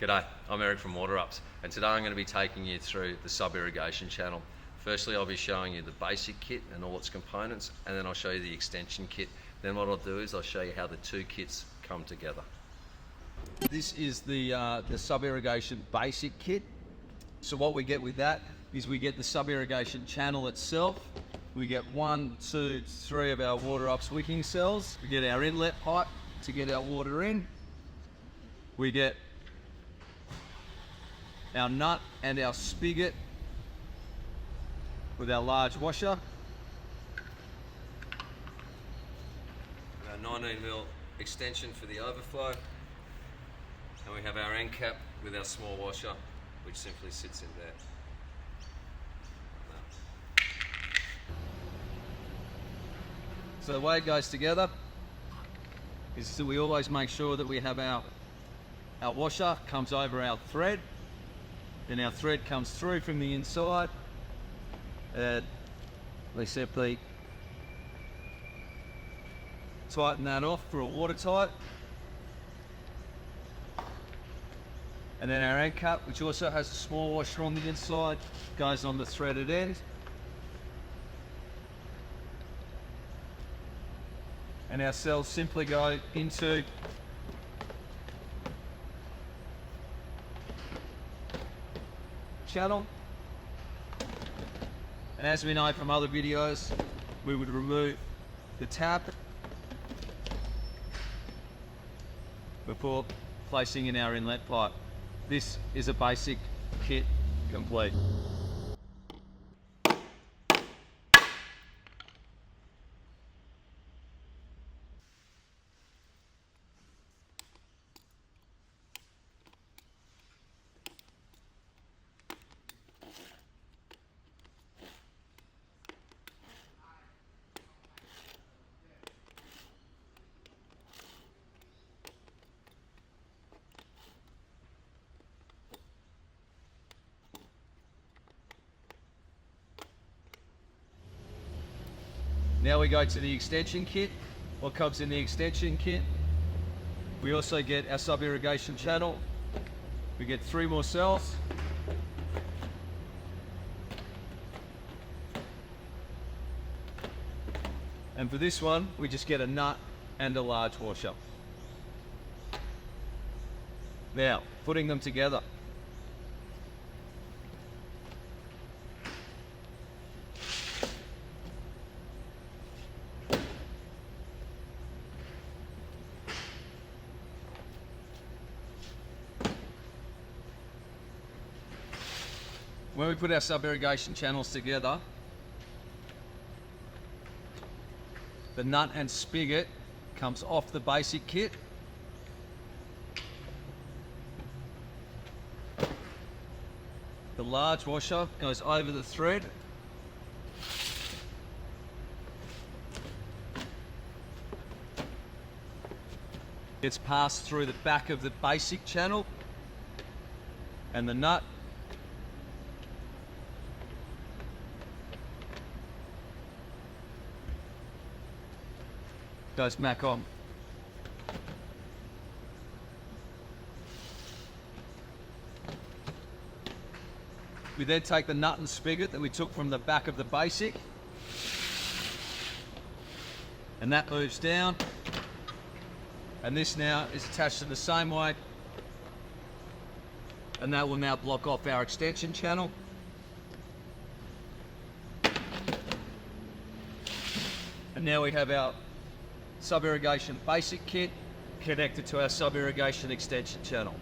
G'day, I'm Eric from WaterUps, and today I'm going to be taking you through the sub-irrigation channel. Firstly, I'll be showing you the basic kit and all its components, and then I'll show you the extension kit. Then what I'll do is I'll show you how the two kits come together. This is the sub-irrigation basic kit. So what we get with that is we get the sub-irrigation channel itself. We get 1, 2, 3 of our WaterUps wicking cells. We get our inlet pipe to get our water in. We get our nut and our spigot with our large washer. Our 19mm extension for the overflow. And we have our end cap with our small washer, which simply sits in there. So the way it goes together is that we always make sure that we have our washer comes over our thread. Then our thread comes through from the inside. We simply tighten that off for a watertight. And then our end cap, which also has a small washer on the inside, goes on the threaded end. And our cells simply go into channel. And as we know from other videos, we would remove the tap before placing in our inlet pipe. This is a basic kit complete. Now we go to the extension kit. What comes in the extension kit? We also get our sub-irrigation channel. We get 3 more cells. And for this one, we just get a nut and a large washer. Now, putting them together. When we put our sub-irrigation channels together, the nut and spigot comes off the basic kit. The large washer goes over the thread. It's passed through the back of the basic channel, and the nut goes back on. We then take the nut and spigot that we took from the back of the basic, and that moves down, and this now is attached in the same way, and that will now block off our extension channel. And now we have our sub-irrigation basic kit connected to our sub-irrigation extension channel.